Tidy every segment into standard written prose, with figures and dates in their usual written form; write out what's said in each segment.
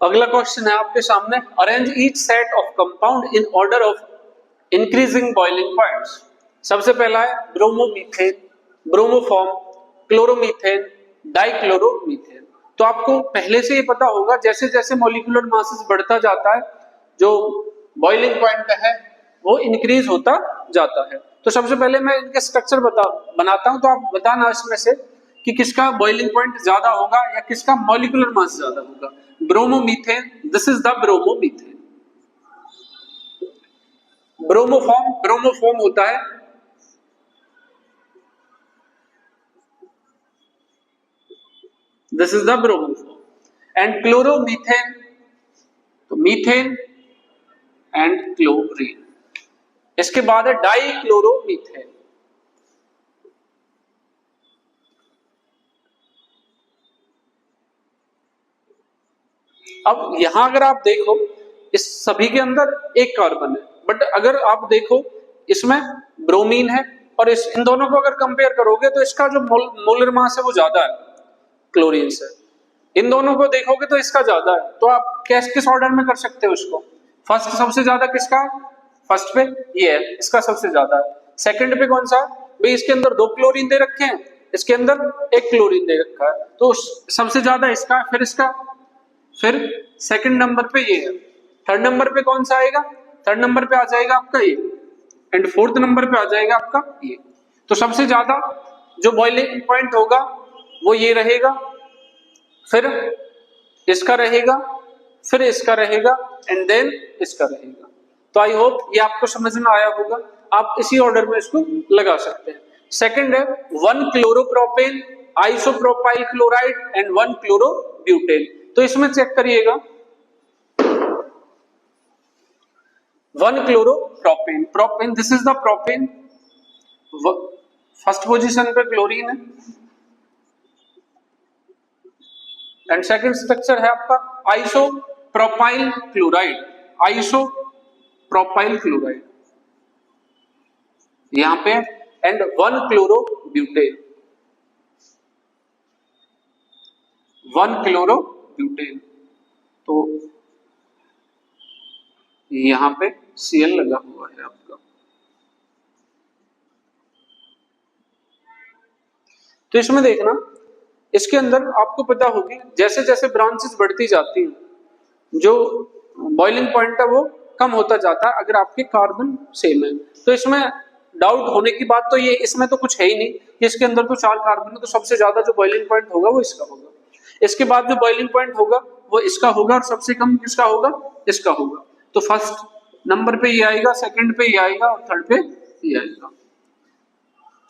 अगला क्वेश्चन है आपके सामने, arrange each set of compound in order of increasing boiling points. सबसे पहला है ब्रोमोमीथेन, ब्रोमोफॉर्म, क्लोरोमीथेन, डाइक्लोरोमीथेन। तो आपको पहले से ही पता होगा जैसे जैसे मॉलिक्यूलर मासेस बढ़ता जाता है जो बॉइलिंग पॉइंट है वो इंक्रीज होता जाता है। तो सबसे पहले मैं इनके स्ट्रक्चर बनाता हूं, तो आप बताना इसमें से कि किसका बॉइलिंग पॉइंट ज्यादा होगा या किसका मॉलिक्यूलर मास ज्यादा होगा। Bromomethane, this is the bromomethane. Bromoform, bromoform होता है this is the bromoform. And chloromethane, तो मीथेन एंड क्लोरीन। इसके बाद है डाइक्लोरोमीथेन। अब यहां अगर आप देखो इस सभी के अंदर एक कार्बन है, बट अगर आप देखो इसमें ब्रोमीन है और इन दोनों को अगर कंपेयर करोगे तो इसका जो मोलर मास है वो ज्यादा है क्लोरीन से। इन दोनों को देखोगे तो इसका ज्यादा है। तो आप किस ऑर्डर में कर सकते हो इसको? फर्स्ट सबसे ज्यादा किसका? फर्स्ट पे ये है, इसका सबसे ज्यादा है। सेकंड पे कौन सा? भाई इसके अंदर 2 क्लोरीन दे रखे हैं, इसके अंदर 1 क्लोरीन दे रखा है, तो सबसे ज्यादा इसका, फिर इसका, फिर सेकंड नंबर पे ये है। थर्ड नंबर पे कौन सा आएगा? थर्ड नंबर पे आ जाएगा आपका ये, एंड फोर्थ नंबर पे आ जाएगा आपका ये। तो सबसे ज्यादा जो बॉइलिंग पॉइंट होगा वो ये रहेगा, फिर इसका रहेगा, फिर इसका रहेगा, एंड देन इसका रहेगा। तो आई होप ये आपको समझ में आया होगा। आप इसी ऑर्डर में इसको लगा सकते हैं। सेकंड है 1 chloropropane, isopropyl chloride and 1 chlorobutane. तो इसमें चेक करिएगा 1 chloropropane, propane, this is the propane, first position पे क्लोरीन है, एंड सेकंड स्ट्रक्चर है आपका आइसोप्रोपाइल क्लोराइड, आइसोप्रोपाइल क्लोराइड यहां पे, एंड 1 क्लोरोब्यूटेन, 1 क्लोरोब्यूटेन। तो यहां पे Cl लगा हुआ है आपका। तो इसमें देखना, इसके अंदर आपको पता होगी जैसे जैसे ब्रांचेस बढ़ती जाती हैं जो बॉइलिंग पॉइंट है वो कम होता जाता है अगर आपके कार्बन सेम है। तो इसमें डाउट होने की बात तो ये, इसमें तो कुछ है ही नहीं कि इसके अंदर तो 4 कार्बन है, तो सबसे ज्यादा जो बॉइलिंग पॉइंट होगा वो इसका होगा। इसके बाद जो बॉइलिंग पॉइंट होगा वो इसका होगा, और सबसे कम किसका होगा? इसका होगा। तो फर्स्ट नंबर पे ये आएगा, सेकंड पे ये आएगा, और थर्ड पे ये आएगा।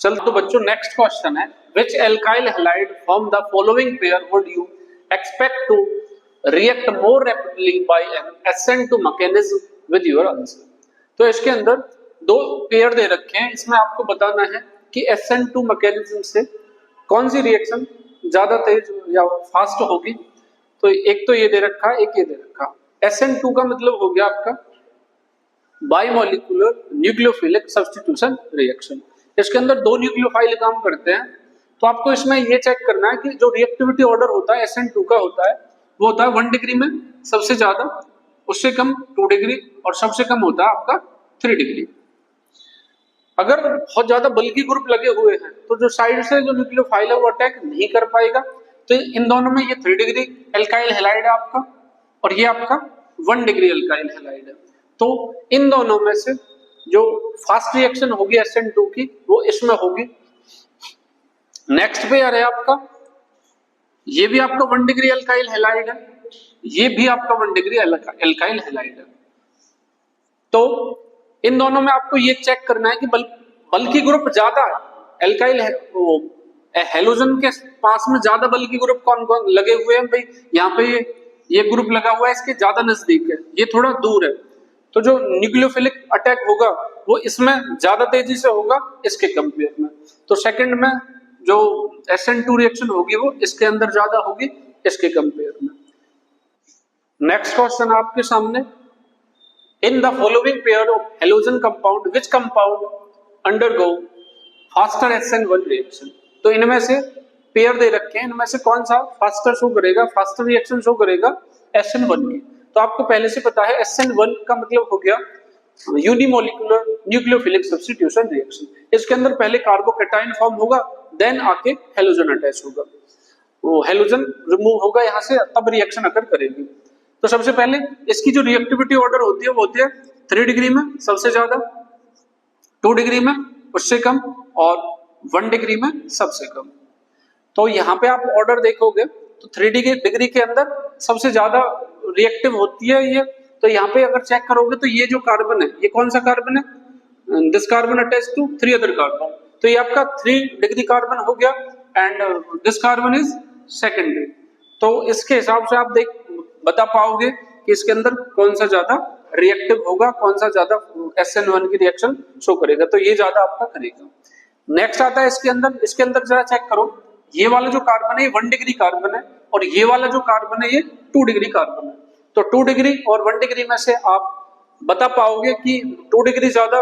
चल तो बच्चों नेक्स्ट क्वेश्चन है, which alkyl halide from the following pair would you expect to react more rapidly by an SN2 mechanism with your answer? तो इसके अंदर 2 पेयर दे रखे हैं, इसमें आपको बताना है कि SN2 मैकेनिज्म से कौन सी रिएक्शन ज्यादा तेज या फास्ट होगी। तो एक तो ये दे रखा है, एक ये दे रखा। SN2 का मतलब हो गया आपका बाइमोलिकुलर न्यूक्लियोफिलिक सब्स्टिट्यूशन रिएक्शन। इसके अंदर 2 न्यूक्लियोफाइल काम करते हैं। तो आपको इसमें ये चेक करना है कि जो रिएक्टिविटी ऑर्डर होता है SN2 का होता है वो होता है 1 डिग्री में सबसे ज्यादा, उससे कम 2 डिग्री, और सबसे कम होता है आपका 3 डिग्री। अगर बहुत ज्यादा बल्कि ग्रुप लगे हुए हैं तो जो साइड से जो न्यूक्लियोफाइल है वो अटैक नहीं कर पाएगा। तो इन दोनों में ये 3 डिग्री एल्काइल हैलाइड है आपका, और ये आपका 1 डिग्री एल्काइल हैलाइड है। तो इन दोनों में से जो फास्ट रिएक्शन होगी SN2 की वो इसमें होगी। नेक्स्ट पेयर है आपका, ये भी आपका 1 डिग्री एल्काइल हैलाइड है, ये भी आपका 1 डिग्री एल्काइल हैलाइड है। तो इन दोनों में आपको ये चेक करना है कि बल्कि ग्रुप ज्यादा है एल्काइल हेलोजन के पास में ज्यादा बल्कि ग्रुप कौन कौन लगे हुए हैं। भाई यहाँ पे ये ग्रुप लगा हुआ है, इसके ज्यादा नजदीक है, ये थोड़ा दूर है। तो जो न्यूक्लियोफिलिक अटैक होगा वो इसमें ज्यादा तेजी से होगा इसके कंपेयर में। तो सेकंड में जो SN2 रिएक्शन होगी वो इसके अंदर ज्यादा होगी इसके कंपेयर में। नेक्स्ट क्वेश्चन आपके सामने, in the following pair of halogen compound which compound undergo faster SN1 reaction. तो इनमें से पेयर दे रखे हैं, इनमें से कौन सा फास्टर शो करेगा, फास्टर रिएक्शन शो करेगा SN1 की। तो आपको पहले से पता है SN1 का मतलब हो गया यूनिमोलिकुलर न्यूक्लियोफिलिक सब्स्टिट्यूशन रिएक्शन। इसके अंदर पहले कार्बोकैटायन फॉर्म होगा, देन आके हेलोजन अटैच होगा, वो हेलोजन रिमूव होगा यहाँ से, तब रिएक्शन अकर करेगी। तो सबसे पहले इसकी जो रिएक्टिविटी ऑर्डर होती है वो होती है 3 डिग्री में सबसे ज्यादा, 2 डिग्री में उससे कम, और 1 डिग्री में सबसे कम। तो यहाँ पे आप ऑर्डर देखोगे तो 3 डिग्री के अंदर सबसे ज्यादा रिएक्टिव होती है ये। तो यहाँ पे अगर चेक करोगे तो ये जो कार्बन है, ये कौन सा कार्बन है, this carbon attach to 3 other carbon, तो ये आपका 3 डिग्री कार्बन हो गया, and this carbon is secondary. तो इसके हिसाब से आप बता पाओगे कि इसके अंदर कौन सा ज्यादा रिएक्टिव होगा, कौन सा ज्यादा SN1 की रिएक्शन शो करेगा, तो ये ज्यादा आपका करेगा। नेक्स्ट आता है इसके अंदर जरा चेक करो, ये वाला जो कार्बन है ये 1 डिग्री कार्बन है, और ये वाला जो कार्बन है ये 2 डिग्री कार्बन है। तो 2 डिग्री और 1 डिग्री में से आप बता पाओगे कि 2 डिग्री ज्यादा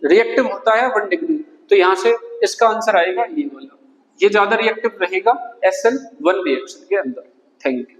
रिएक्टिव होता है 1 डिग्री, तो यहां से इसका आंसर आएगा ये वाला, ये ज्यादा रिएक्टिव रहेगा SN1 रिएक्शन के अंदर। Thank you.